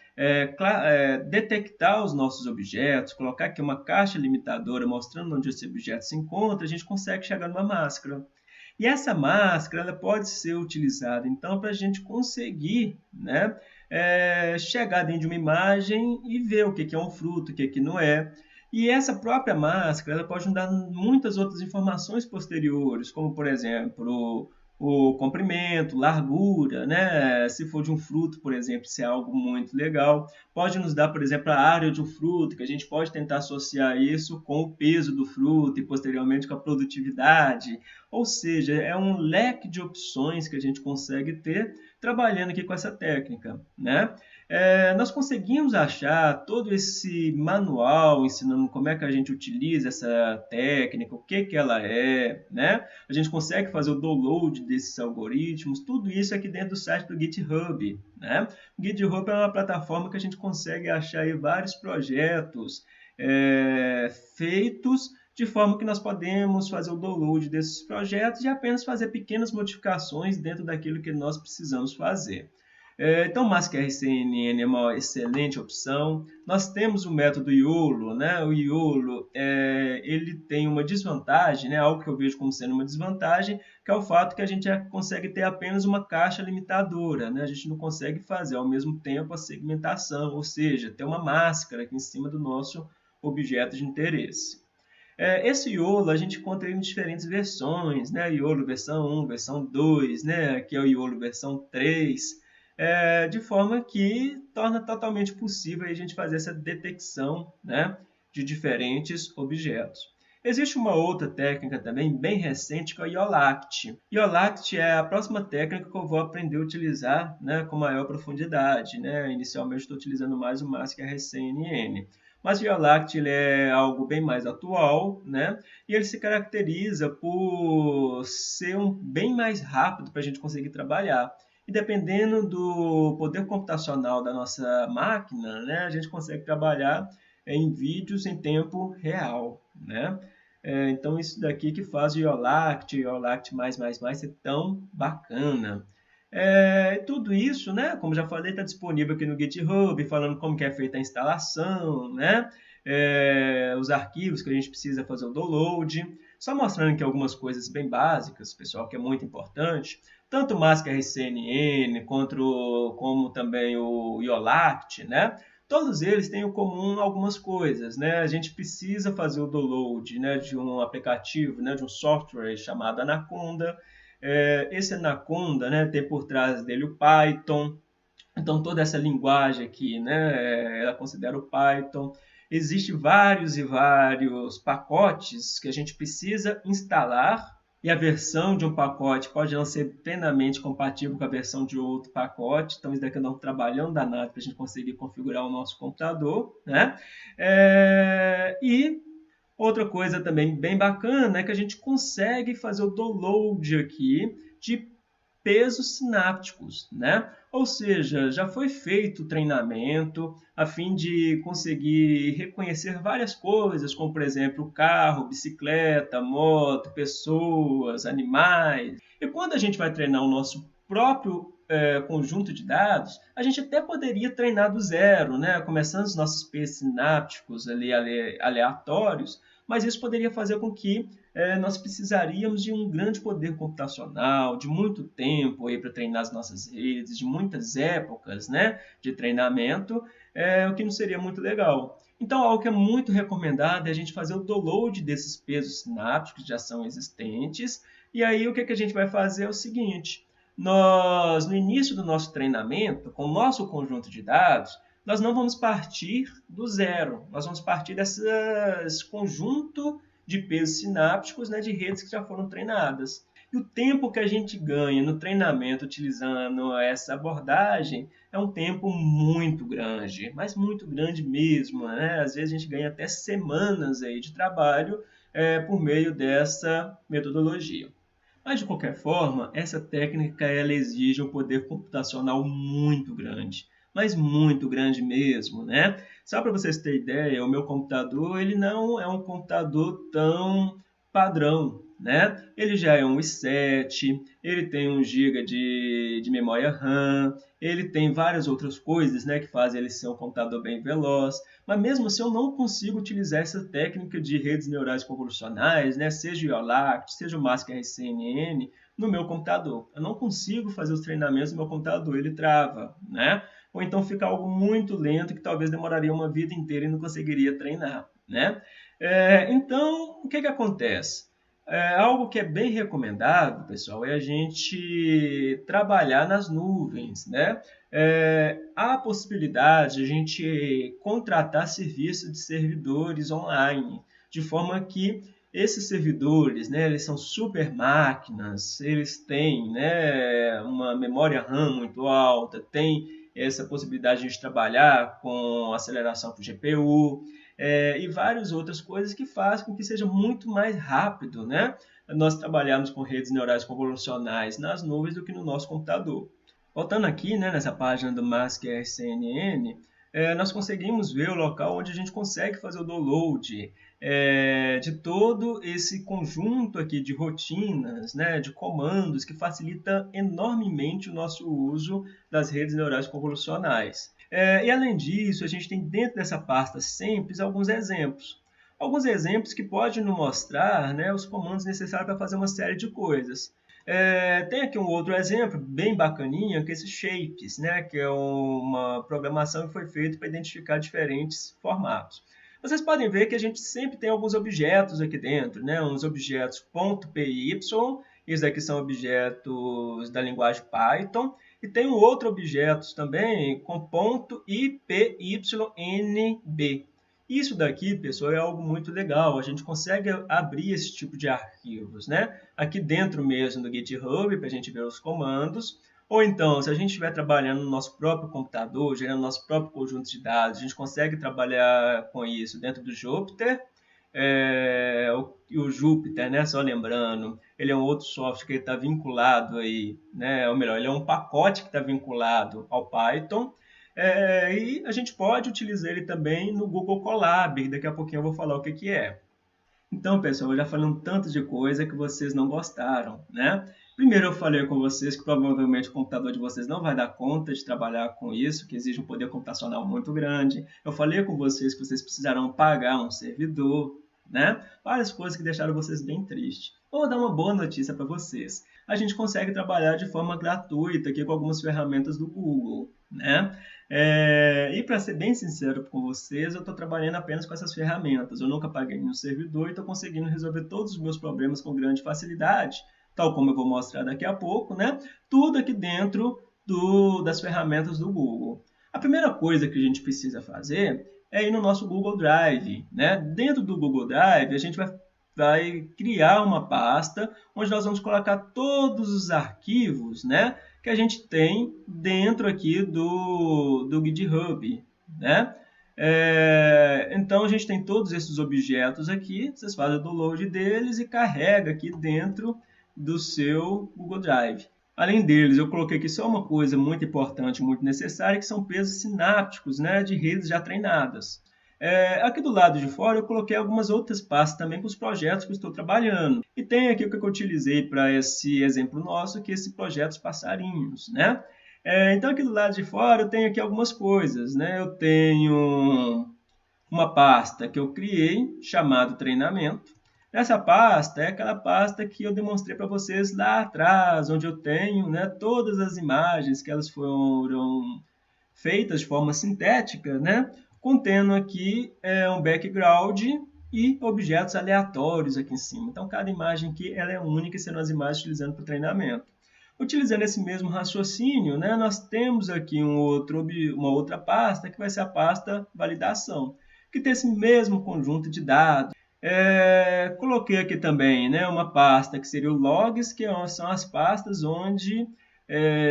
detectar os nossos objetos, colocar aqui uma caixa limitadora mostrando onde esse objeto se encontra, a gente consegue chegar numa máscara. E essa máscara ela pode ser utilizada, então, para a gente conseguir, né, chegar dentro de uma imagem e ver o que é um fruto, o que não é. E essa própria máscara ela pode nos dar muitas outras informações posteriores, como, por exemplo, o comprimento, largura, né? Se for de um fruto, por exemplo, isso é algo muito legal. Pode nos dar, por exemplo, a área de um fruto, que a gente pode tentar associar isso com o peso do fruto e posteriormente com a produtividade. Ou seja, é um leque de opções que a gente consegue ter trabalhando aqui com essa técnica, né? Nós conseguimos achar todo esse manual ensinando como é que a gente utiliza essa técnica, o que ela é, né? A gente consegue fazer o download desses algoritmos, tudo isso aqui dentro do site do GitHub, né? O GitHub é uma plataforma que a gente consegue achar aí vários projetos feitos de forma que nós podemos fazer o download desses projetos e apenas fazer pequenas modificações dentro daquilo que nós precisamos fazer. Então, MaskRCNN é uma excelente opção. Nós temos o método YOLO, né? O YOLO ele tem uma desvantagem, né? Algo que eu vejo como sendo uma desvantagem, que é o fato que a gente consegue ter apenas uma caixa limitadora, né? A gente não consegue fazer ao mesmo tempo a segmentação, ou seja, ter uma máscara aqui em cima do nosso objeto de interesse. Esse YOLO a gente encontra em diferentes versões, né? YOLO versão 1, versão 2, né? Aqui é o YOLO versão 3. De forma que torna totalmente possível a gente fazer essa detecção, né, de diferentes objetos. Existe uma outra técnica também bem recente que é o YOLACT. YOLACT é a próxima técnica que eu vou aprender a utilizar, né, com maior profundidade, né? Inicialmente estou utilizando mais o MaskRCNN. Mas o YOLACT ele é algo bem mais atual, né? E ele se caracteriza por ser bem mais rápido para a gente conseguir trabalhar. E dependendo do poder computacional da nossa máquina, né, a gente consegue trabalhar em vídeos em tempo real, né? Então, isso daqui que faz o YOLACT ser tão bacana. Tudo isso, né, como já falei, está disponível aqui no GitHub, falando como que é feita a instalação, né? Os arquivos que a gente precisa fazer o download. Só mostrando aqui algumas coisas bem básicas, pessoal, que é muito importante. Tanto o MaskRCNN como também o YOLACT, né? Todos eles têm em comum algumas coisas, né? A gente precisa fazer o download, né, de um aplicativo, né, de um software chamado Anaconda. Esse Anaconda, né, tem por trás dele o Python. Então, toda essa linguagem aqui, né, ela considera o Python. Existem vários e vários pacotes que a gente precisa instalar e a versão de um pacote pode não ser plenamente compatível com a versão de outro pacote. Então, isso daqui é um trabalhão danado para a gente conseguir configurar o nosso computador, né? E outra coisa também bem bacana é que a gente consegue fazer o download aqui de pesos sinápticos, né? Ou seja, já foi feito o treinamento a fim de conseguir reconhecer várias coisas, como por exemplo carro, bicicleta, moto, pessoas, animais. E quando a gente vai treinar o nosso próprio conjunto de dados, a gente até poderia treinar do zero, né? Começando os nossos pesos sinápticos ali aleatórios, mas isso poderia fazer com que nós precisaríamos de um grande poder computacional, de muito tempo para treinar as nossas redes, de muitas épocas, né, de treinamento, o que não seria muito legal. Então, algo que é muito recomendado é a gente fazer o download desses pesos sinápticos que já são existentes, e aí o que a gente vai fazer é o seguinte: nós, no início do nosso treinamento, com o nosso conjunto de dados, nós não vamos partir do zero, nós vamos partir desse conjunto de pesos sinápticos, né, de redes que já foram treinadas. E o tempo que a gente ganha no treinamento utilizando essa abordagem é um tempo muito grande, mas muito grande mesmo, né? Às vezes a gente ganha até semanas aí de trabalho por meio dessa metodologia. Mas, de qualquer forma, essa técnica ela exige um poder computacional muito grande, mas muito grande mesmo, né? Só para vocês terem ideia, o meu computador ele não é um computador tão padrão, né? Ele já é um i7, ele tem 1 GB de memória RAM, ele tem várias outras coisas, né, que fazem ele ser um computador bem veloz, mas mesmo assim eu não consigo utilizar essa técnica de redes neurais convolucionais, né, seja o YOLACT, seja o MaskRCNN, no meu computador. Eu não consigo fazer os treinamentos no meu computador, ele trava, né? Ou então fica algo muito lento que talvez demoraria uma vida inteira e não conseguiria treinar, né? Então, o que acontece? Algo que é bem recomendado, pessoal, é a gente trabalhar nas nuvens, né? Há a possibilidade de a gente contratar serviço de servidores online, de forma que esses servidores, né, eles são super máquinas, eles têm, né, uma memória RAM muito alta, tem essa possibilidade de a gente trabalhar com aceleração por GPU, e várias outras coisas que fazem com que seja muito mais rápido, né, nós trabalharmos com redes neurais convolucionais nas nuvens do que no nosso computador. Voltando aqui, né, nessa página do Mask RCNN, nós conseguimos ver o local onde a gente consegue fazer o download de todo esse conjunto aqui de rotinas, né, de comandos que facilita enormemente o nosso uso das redes neurais convolucionais. E além disso, a gente tem dentro dessa pasta simples alguns exemplos. Alguns exemplos que podem nos mostrar, né, os comandos necessários para fazer uma série de coisas. Tem aqui um outro exemplo bem bacaninha, que é esse Shapes, né, que é uma programação que foi feita para identificar diferentes formatos. Vocês podem ver que a gente sempre tem alguns objetos aqui dentro, né, uns objetos .py, esses aqui são objetos da linguagem Python, e tem um outro objeto também com .ipynb. Isso daqui, pessoal, é algo muito legal. A gente consegue abrir esse tipo de arquivos, né? Aqui dentro mesmo do GitHub, para a gente ver os comandos. Ou então, se a gente estiver trabalhando no nosso próprio computador, gerando nosso próprio conjunto de dados, a gente consegue trabalhar com isso dentro do Jupyter. O Jupyter, né? Só lembrando, ele é um outro software que está vinculado aí, né? Ou melhor, ele é um pacote que está vinculado ao Python. E a gente pode utilizar ele também no Google Colab, daqui a pouquinho eu vou falar o que é. Então, pessoal, eu já falei um tanto de coisa que vocês não gostaram, né? Primeiro eu falei com vocês que provavelmente o computador de vocês não vai dar conta de trabalhar com isso, que exige um poder computacional muito grande. Eu falei com vocês que vocês precisarão pagar um servidor, né? Várias coisas que deixaram vocês bem tristes. Vou dar uma boa notícia para vocês. A gente consegue trabalhar de forma gratuita aqui com algumas ferramentas do Google, né? E para ser bem sincero com vocês, eu estou trabalhando apenas com essas ferramentas. Eu nunca paguei nenhum servidor e estou conseguindo resolver todos os meus problemas com grande facilidade, tal como eu vou mostrar daqui a pouco, né? Tudo aqui dentro das ferramentas do Google. A primeira coisa que a gente precisa fazer é ir no nosso Google Drive, né? Dentro do Google Drive, a gente vai criar uma pasta onde nós vamos colocar todos os arquivos, né, que a gente tem dentro aqui do GitHub, né? Então a gente tem todos esses objetos aqui, vocês fazem o download deles e carrega aqui dentro do seu Google Drive. Além deles, eu coloquei aqui só uma coisa muito importante, muito necessária, que são pesos sinápticos, né, de redes já treinadas. Aqui do lado de fora eu coloquei algumas outras pastas também com os projetos que eu estou trabalhando. E tem aqui o que eu utilizei para esse exemplo nosso, que é esse projeto dos passarinhos, né? Então aqui do lado de fora eu tenho aqui algumas coisas, né? Eu tenho uma pasta que eu criei, chamado treinamento. Essa pasta é aquela pasta que eu demonstrei para vocês lá atrás, onde eu tenho, né, todas as imagens que elas foram feitas de forma sintética, né, contendo aqui um background e objetos aleatórios aqui em cima. Então, cada imagem aqui ela é única e serão as imagens utilizando para o treinamento. Utilizando esse mesmo raciocínio, né, nós temos aqui uma outra pasta, que vai ser a pasta validação, que tem esse mesmo conjunto de dados. Coloquei aqui também, né, uma pasta que seria o logs, que são as pastas onde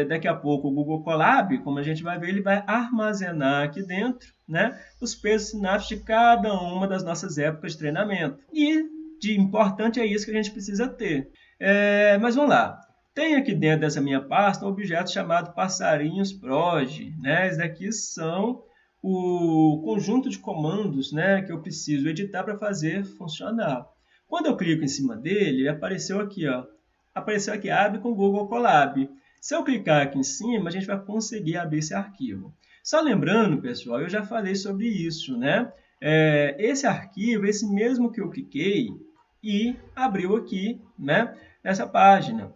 daqui a pouco o Google Colab, como a gente vai ver, ele vai armazenar aqui dentro, né, os pesos sinápticos de cada uma das nossas épocas de treinamento. E de importante é isso que a gente precisa ter. Mas vamos lá. Tem aqui dentro dessa minha pasta um objeto chamado passarinhos proj, né? Esses daqui são o conjunto de comandos, né, que eu preciso editar para fazer funcionar. Quando eu clico em cima dele, apareceu aqui, ó, apareceu aqui, abre com Google Colab. Se eu clicar aqui em cima, a gente vai conseguir abrir esse arquivo. Só lembrando, pessoal, eu já falei sobre isso, né? Esse arquivo, esse mesmo que eu cliquei e abriu aqui, né, nessa página.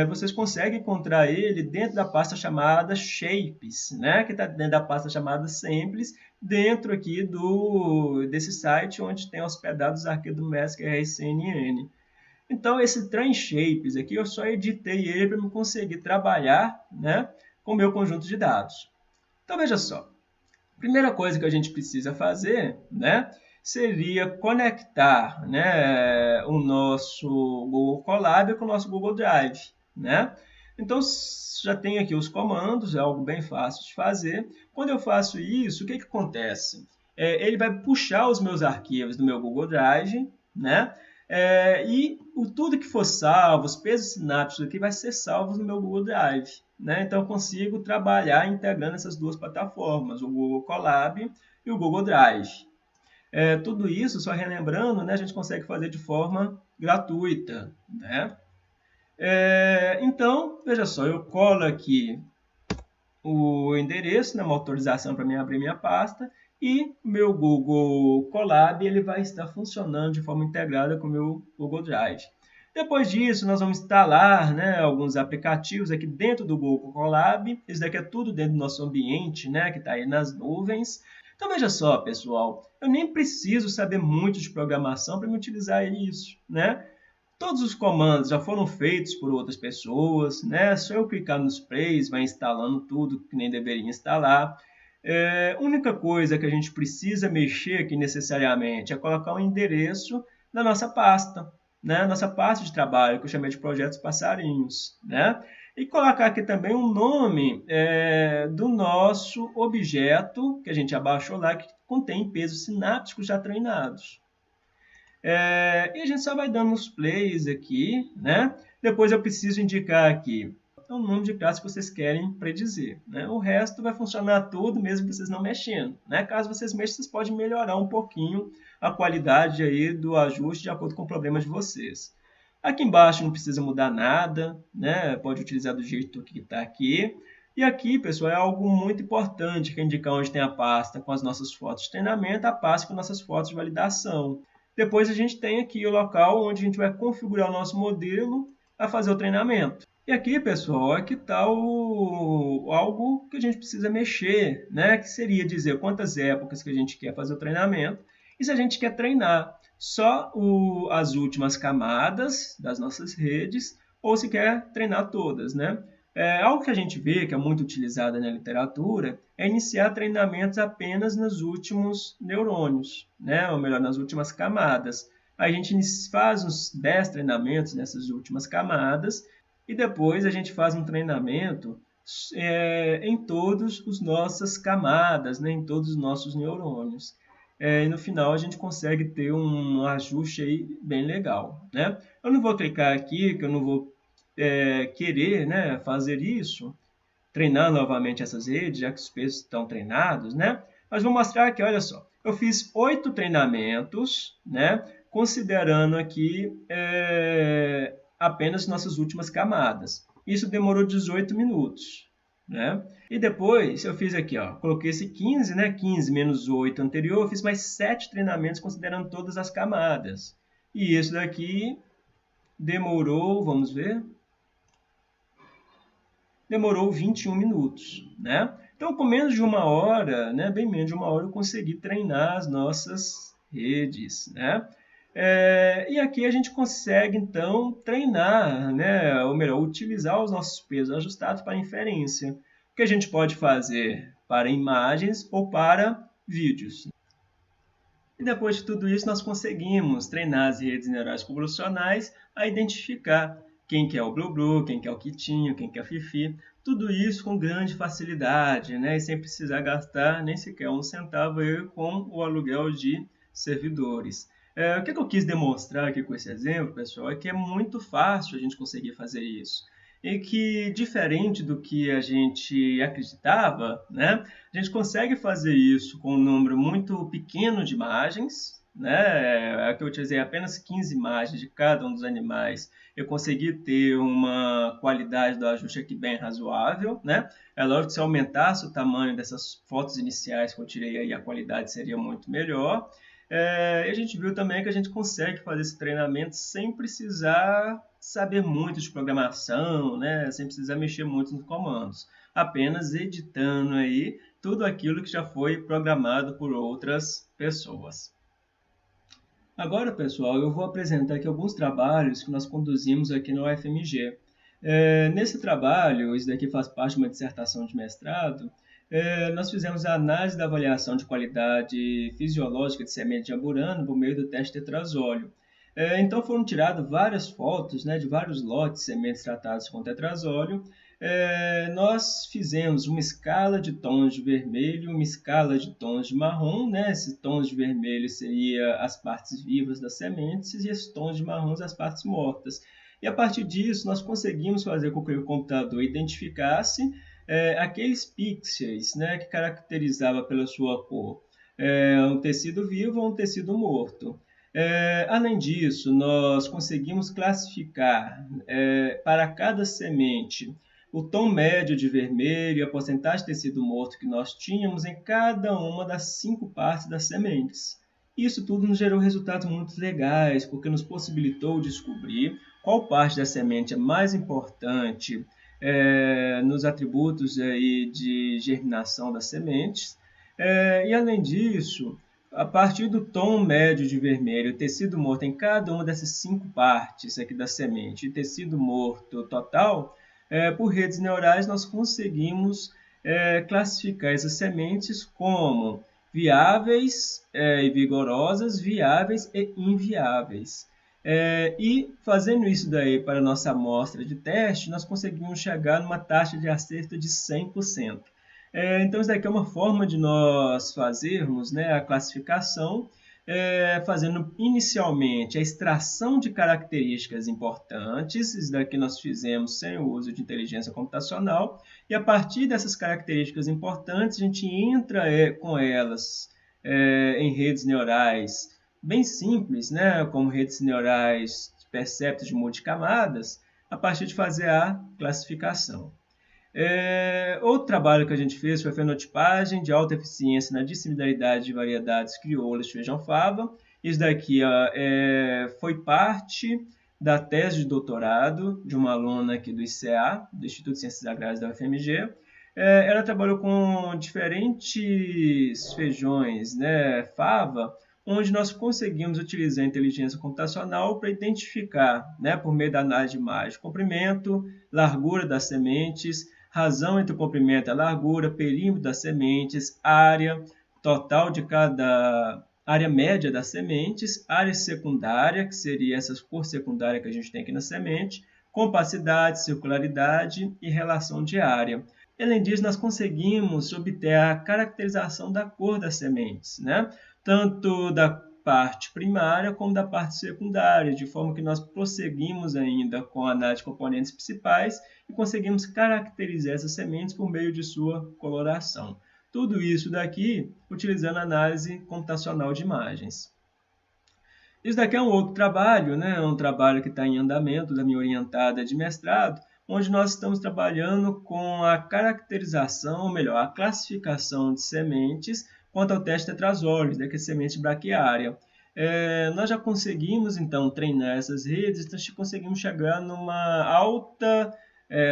Vocês conseguem encontrar ele dentro da pasta chamada Shapes, né? Que está dentro da pasta chamada Simples, dentro aqui desse site onde tem hospedados os arquivos do Mask RCNN. Então, esse Train Shapes aqui, eu só editei ele para eu conseguir trabalhar, né, com o meu conjunto de dados. Então, veja só. A primeira coisa que a gente precisa fazer, né, seria conectar, né, o nosso Google Colab com o nosso Google Drive, né? Então, já tem aqui os comandos, é algo bem fácil de fazer. Quando eu faço isso, o que acontece? Ele vai puxar os meus arquivos do meu Google Drive, né? E tudo que for salvo, os pesos sinápticos aqui, vai ser salvo no meu Google Drive. Né? Então, eu consigo trabalhar integrando essas duas plataformas, o Google Colab e o Google Drive. Tudo isso, só relembrando, né, a gente consegue fazer de forma gratuita. Né? Então, veja só, eu colo aqui o endereço, né, uma autorização para mim abrir minha pasta, e o meu Google Colab ele vai estar funcionando de forma integrada com o meu Google Drive. Depois disso, nós vamos instalar, né, alguns aplicativos aqui dentro do Google Colab. Isso daqui é tudo dentro do nosso ambiente, né, que está aí nas nuvens. Então, veja só, pessoal, eu nem preciso saber muito de programação para me utilizar isso, né? Todos os comandos já foram feitos por outras pessoas, né? Só eu clicar nos plays, vai instalando tudo que nem deveria instalar. A única coisa que a gente precisa mexer aqui necessariamente é colocar o endereço da nossa pasta, né? Nossa pasta de trabalho, que eu chamei de projetos passarinhos, né? E colocar aqui também o nome do nosso objeto, que a gente abaixou lá, que contém pesos sinápticos já treinados. E a gente só vai dando os plays aqui, né? Depois eu preciso indicar aqui o nome de classe que vocês querem predizer, né? O resto vai funcionar tudo mesmo vocês não mexendo, né? Caso vocês mexam, vocês podem melhorar um pouquinho a qualidade aí do ajuste de acordo com o problema de vocês. Aqui embaixo não precisa mudar nada, né? Pode utilizar do jeito que está aqui. E aqui, pessoal, é algo muito importante, que é indicar onde tem a pasta com as nossas fotos de treinamento, a pasta com nossas fotos de validação. Depois a gente tem aqui o local onde a gente vai configurar o nosso modelo a fazer o treinamento. E aqui, pessoal, aqui está algo que a gente precisa mexer, né? Que seria dizer quantas épocas que a gente quer fazer o treinamento e se a gente quer treinar só as últimas camadas das nossas redes ou se quer treinar todas, né? Algo que a gente vê que é muito utilizado na literatura é iniciar treinamentos apenas nos últimos neurônios, né? Ou melhor, nas últimas camadas. A gente faz uns 10 treinamentos nessas últimas camadas e depois a gente faz um treinamento em todas as nossas camadas, né? Em todos os nossos neurônios. E no final a gente consegue ter um ajuste aí bem legal, né? Eu não vou clicar aqui, que eu não vou querer, né, fazer isso, treinar novamente essas redes, já que os pesos estão treinados, né? Mas vou mostrar aqui, olha só, eu fiz 8 treinamentos, né, considerando aqui apenas nossas últimas camadas. Isso demorou 18 minutos, né? E depois eu fiz aqui, ó, coloquei esse 15, né, 15 menos 8 anterior, eu fiz mais 7 treinamentos considerando todas as camadas. E isso daqui demorou, vamos ver, demorou 21 minutos, né? Então, com menos de uma hora, né, bem menos de uma hora, eu consegui treinar as nossas redes, né? E aqui a gente consegue, então, treinar, né, ou melhor, utilizar os nossos pesos ajustados para inferência, o que a gente pode fazer para imagens ou para vídeos. E depois de tudo isso, nós conseguimos treinar as redes neurais convolucionais a identificar quem que é o Blue, quem que é o Quitinho, quem que é o Fifi, tudo isso com grande facilidade, né? E sem precisar gastar nem sequer um centavo aí com o aluguel de servidores. O que eu quis demonstrar aqui com esse exemplo, pessoal, é que é muito fácil a gente conseguir fazer isso. E que, diferente do que a gente acreditava, né, a gente consegue fazer isso com um número muito pequeno de imagens, né? Aqui eu utilizei apenas 15 imagens de cada um dos animais. Eu consegui ter uma qualidade do ajuste aqui bem razoável, né? É lógico que se eu aumentasse o tamanho dessas fotos iniciais que eu tirei aí, a qualidade seria muito melhor. E a gente viu também que a gente consegue fazer esse treinamento sem precisar saber muito de programação, né? Sem precisar mexer muito nos comandos, apenas editando aí tudo aquilo que já foi programado por outras pessoas. Agora, pessoal, eu vou apresentar aqui alguns trabalhos que nós conduzimos aqui no UFMG. Nesse trabalho, isso daqui faz parte de uma dissertação de mestrado, nós fizemos a análise da avaliação de qualidade fisiológica de semente de amburano por meio do teste tetrazóleo. Então foram tiradas várias fotos, né, de vários lotes de sementes tratadas com tetrazóleo. Nós fizemos uma escala de tons de vermelho, uma escala de tons de marrom, né? Esses tons de vermelho seriam as partes vivas das sementes e esses tons de marrom as partes mortas. E a partir disso, nós conseguimos fazer com que o computador identificasse aqueles pixels, né, que caracterizava pela sua cor um tecido vivo ou um tecido morto. Além disso, nós conseguimos classificar para cada semente o tom médio de vermelho e a porcentagem de tecido morto que nós tínhamos em cada uma das 5 partes das sementes. Isso tudo nos gerou resultados muito legais, porque nos possibilitou descobrir qual parte da semente é mais importante nos atributos aí de germinação das sementes. E além disso, a partir do tom médio de vermelho, tecido morto em cada uma dessas 5 partes aqui da semente e tecido morto total, por redes neurais nós conseguimos classificar essas sementes como viáveis e vigorosas, viáveis e inviáveis. E fazendo isso daí para a nossa amostra de teste, nós conseguimos chegar numa taxa de acerto de 100%. Então, isso daqui é uma forma de nós fazermos, né, a classificação, fazendo inicialmente a extração de características importantes. Isso daqui nós fizemos sem o uso de inteligência computacional. E a partir dessas características importantes, a gente entra com elas em redes neurais bem simples, né, como redes neurais perceptas de multicamadas, a partir de fazer a classificação. Outro trabalho que a gente fez foi a fenotipagem de alta eficiência na dissimilaridade de variedades crioulas de feijão-fava. Isso daqui foi parte da tese de doutorado de uma aluna aqui do ICA, do Instituto de Ciências Agrárias da UFMG. Ela trabalhou com diferentes feijões, né, fava, onde nós conseguimos utilizar a inteligência computacional para identificar, né, por meio da análise de imagem, comprimento, largura das sementes, razão entre o comprimento e a largura, perímetro das sementes, área total de cada área média das sementes, área secundária, que seria essa cor secundária que a gente tem aqui na semente, compacidade, circularidade e relação de área. Além disso, nós conseguimos obter a caracterização da cor das sementes, né? Tanto da parte primária como da parte secundária, de forma que nós prosseguimos ainda com a análise de componentes principais e conseguimos caracterizar essas sementes por meio de sua coloração. Tudo isso daqui utilizando a análise computacional de imagens. Isso daqui é um outro trabalho, né? Um trabalho que está em andamento da minha orientada de mestrado, onde nós estamos trabalhando com a caracterização, ou melhor, a classificação de sementes quanto ao teste tetrazóleo, né, que é semente braquiária. Nós já conseguimos, então, treinar essas redes, então conseguimos chegar numa alta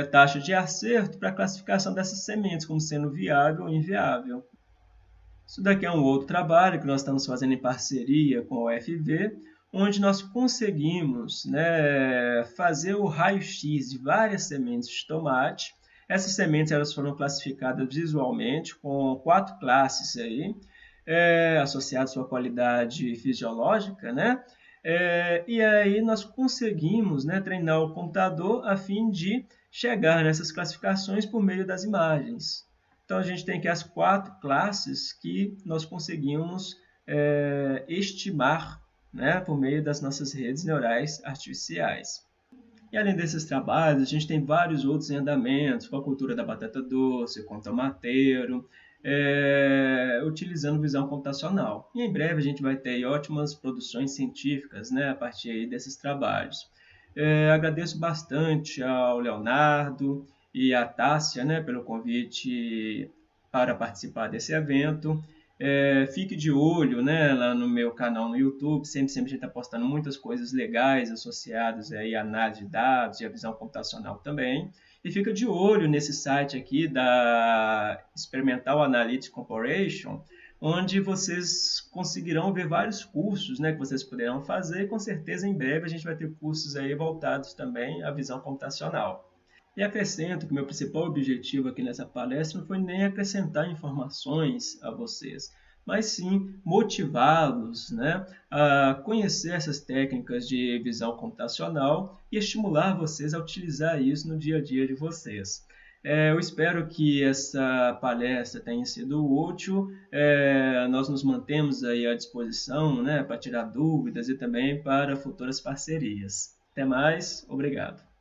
taxa de acerto para a classificação dessas sementes, como sendo viável ou inviável. Isso daqui é um outro trabalho que nós estamos fazendo em parceria com a UFV, onde nós conseguimos, né, fazer o raio-x de várias sementes de tomate. Essas sementes elas foram classificadas visualmente com 4 classes aí, associadas à sua qualidade fisiológica, né? E aí nós conseguimos, né, treinar o computador a fim de chegar nessas classificações por meio das imagens. Então a gente tem aqui as 4 classes que nós conseguimos estimar, né, por meio das nossas redes neurais artificiais. E além desses trabalhos, a gente tem vários outros em andamentos, com a cultura da batata doce, com tomateiro, utilizando visão computacional. E em breve a gente vai ter ótimas produções científicas, né, a partir aí desses trabalhos. Agradeço bastante ao Leonardo e à Tássia, né, pelo convite para participar desse evento. Fique de olho, né, lá no meu canal no YouTube, sempre a gente está postando muitas coisas legais associadas aí à análise de dados e à visão computacional também. E fica de olho nesse site aqui da Experimental Analytics Corporation, onde vocês conseguirão ver vários cursos, né, que vocês poderão fazer, e com certeza em breve a gente vai ter cursos aí voltados também à visão computacional. E acrescento que o meu principal objetivo aqui nessa palestra não foi nem acrescentar informações a vocês, mas sim motivá-los, né, a conhecer essas técnicas de visão computacional e estimular vocês a utilizar isso no dia a dia de vocês. Eu espero que essa palestra tenha sido útil. Nós nos mantemos aí à disposição, né, para tirar dúvidas e também para futuras parcerias. Até mais, obrigado.